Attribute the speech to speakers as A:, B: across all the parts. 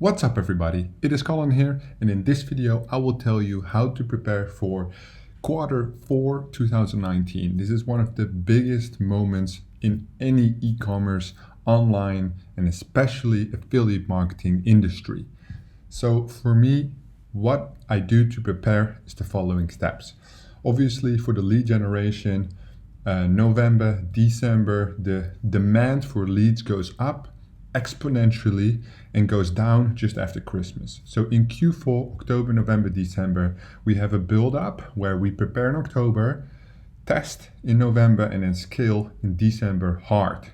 A: What's up everybody, it is Colin here, and in this video I will tell you how to prepare for Q4 2019. This is one of the biggest moments in any e-commerce, online, and especially affiliate marketing industry. So for me, what I do to prepare is the following steps. Obviously for the lead generation, November, December, the demand for leads goes up exponentially and goes down just after Christmas. So in Q4, October, November, December, we have a build up where we prepare in October, test in November, and then scale in December hard.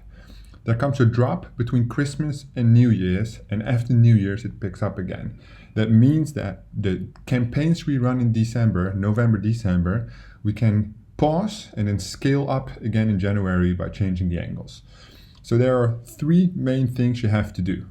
A: There comes a drop between Christmas and New Year's, and after New Year's it picks up again. That means that the campaigns we run in December, November, December, we can pause and then scale up again in January by changing the angles. So there are three main things you have to do.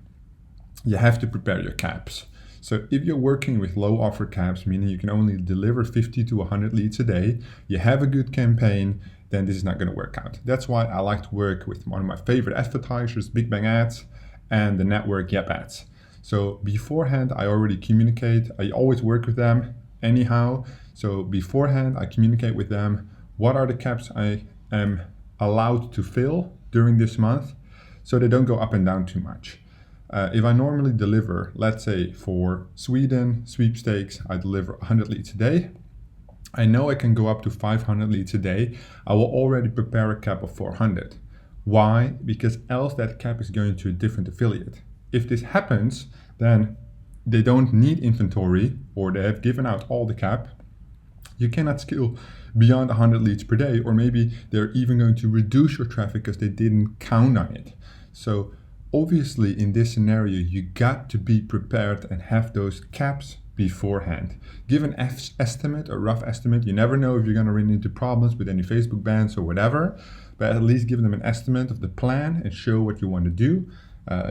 A: You have to prepare your caps. So if you're working with low offer caps, meaning you can only deliver 50 to 100 leads a day, you have a good campaign, then this is not going to work out. That's why I like to work with one of my favorite advertisers, Big Bang Ads, and the network Yep Ads. So beforehand, I already communicate. I always work with them anyhow. So beforehand, I communicate with them. What are the caps I am allowed to fill during this month so they don't go up and down too much. If I normally deliver, let's say for Sweden sweepstakes, I deliver 100 leads a day. I know I can go up to 500 leads a day. I will already prepare a cap of 400. Why? Because else that cap is going to a different affiliate. If this happens, then they don't need inventory or they have given out all the cap. You cannot scale beyond 100 leads per day, or maybe they're even going to reduce your traffic because they didn't count on it. So obviously in this scenario, you got to be prepared and have those caps beforehand. Give an estimate, a rough estimate. You never know if you're going to run into problems with any Facebook bans or whatever, but at least give them an estimate of the plan and show what you want to do.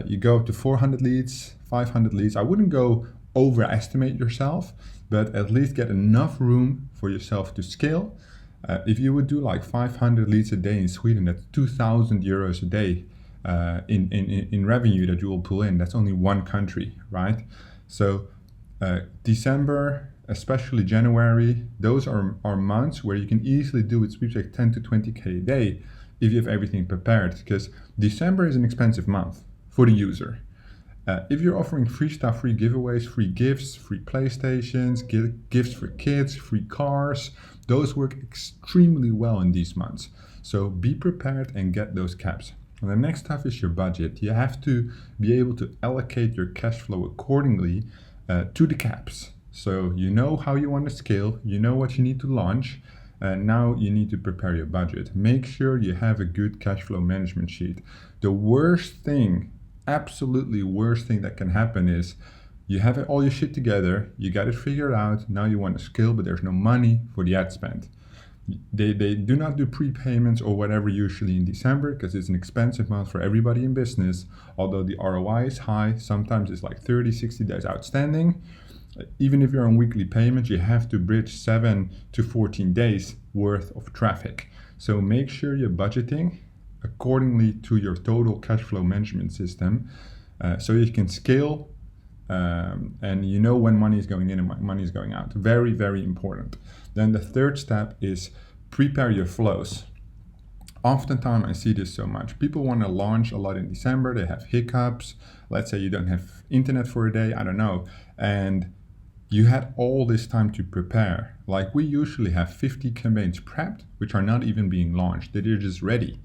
A: You go up to 400 leads, 500 leads. I wouldn't go overestimate yourself, but at least get enough room for yourself to scale. If you would do like 500 leads a day in Sweden, that's 2,000 euros a day in revenue that you will pull in. That's only one country, right? So December, especially January, those are months where you can easily do with sweepstakes 10 to 20K a day if you have everything prepared, because December is an expensive month for the user. If you're offering free stuff, free giveaways, free gifts, free PlayStations, gifts for kids, free cars, those work extremely well in these months. So be prepared and get those caps. And the next stuff is your budget. You have to be able to allocate your cash flow accordingly to the caps. So you know how you want to scale, you know what you need to launch, and now you need to prepare your budget. Make sure you have a good cash flow management sheet. The worst thing, absolutely worst thing that can happen is you have all your shit together, you got it figured out, now you want to scale, but there's no money for the ad spend. They do not do prepayments or whatever usually in December because it's an expensive month for everybody in business. Although the ROI is high, sometimes it's like 30, 60 days outstanding. Even if you're on weekly payments, you have to bridge 7 to 14 days worth of traffic. So make sure you're budgeting accordingly to your total cash flow management system so you can scale and you know when money is going in and when money is going out. Very, very important. Then the third step is prepare your flows. Oftentimes I see this so much. People want to launch a lot in December. They have hiccups. Let's say you don't have internet for a day, I don't know. And you had all this time to prepare. Like we usually have 50 campaigns prepped, which are not even being launched. They're just ready.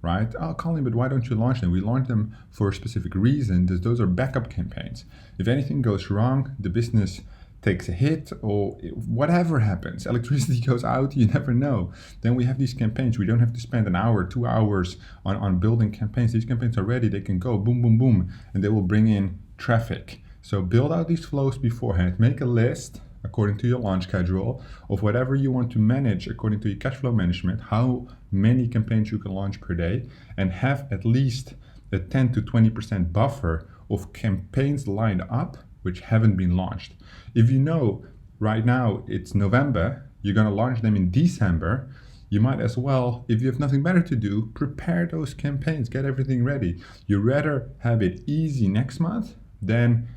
A: Right? Oh, Colin, but why don't you launch them? We launch them for a specific reason. Those are backup campaigns. If anything goes wrong, the business takes a hit or whatever happens, electricity goes out, you never know. Then we have these campaigns. We don't have to spend an hour, 2 hours on building campaigns. These campaigns are ready. They can go boom, boom, boom, and they will bring in traffic. So build out these flows beforehand. Make a list according to your launch schedule of whatever you want to manage according to your cash flow management, how many campaigns you can launch per day, and have at least a 10 to 20% buffer of campaigns lined up which haven't been launched. If you know right now it's November, you're going to launch them in December, you might as well, if you have nothing better to do, prepare those campaigns, get everything ready. You'd rather have it easy next month than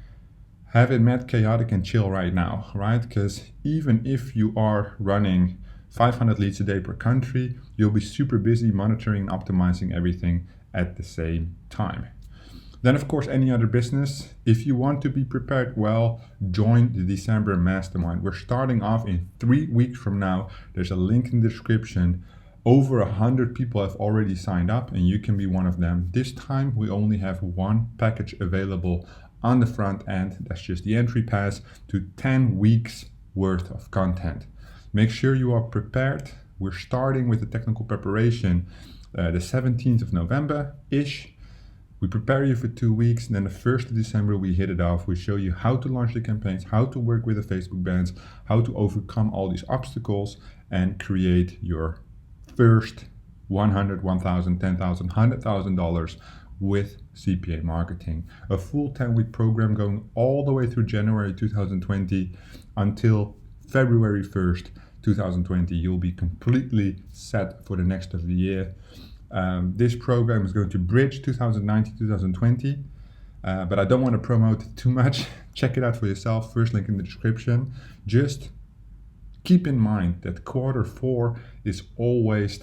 A: have it mad chaotic and chill right now, right? Because even if you are running 500 leads a day per country, you'll be super busy monitoring and optimizing everything at the same time. Then, of course, any other business, if you want to be prepared well, join the December Mastermind. We're starting off in 3 weeks from now. There's a link in the description. Over 100 people have already signed up, and you can be one of them. This time, we only have one package available on the front end. That's just the entry pass to 10 weeks worth of content. Make sure you are prepared. We're starting with the technical preparation the 17th of November-ish. We prepare you for 2 weeks, and then the 1st of December we hit it off. We show you how to launch the campaigns, how to work with the Facebook brands, how to overcome all these obstacles and create your first $100, $1,000, $10,000, $100,000 with CPA marketing. A full 10-week program going all the way through January 2020 until February 1st, 2020. You'll be completely set for the next of the year. This program is going to bridge 2019-2020, but I don't want to promote it too much. Check it out for yourself. First link in the description. Just keep in mind that Q4 is always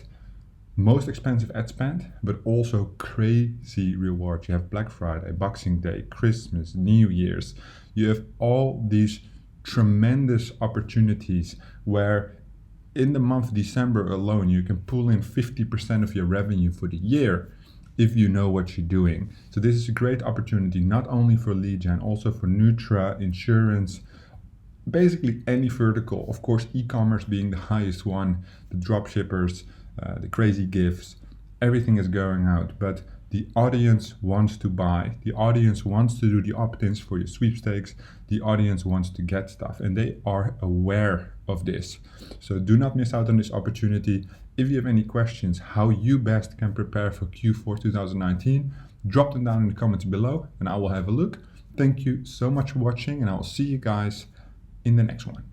A: most expensive ad spend, but also crazy rewards. You have Black Friday, Boxing Day, Christmas, New Year's. You have all these tremendous opportunities where in the month of December alone, you can pull in 50% of your revenue for the year if you know what you're doing. So this is a great opportunity, not only for lead gen, also for Nutra, insurance, basically any vertical. Of course, e-commerce being the highest one, the drop shippers, the crazy gifts, everything is going out. But the audience wants to buy. The audience wants to do the opt-ins for your sweepstakes. The audience wants to get stuff, and they are aware of this. So do not miss out on this opportunity. If you have any questions how you best can prepare for Q4 2019, drop them down in the comments below and I will have a look. Thank you so much for watching, and I will see you guys in the next one.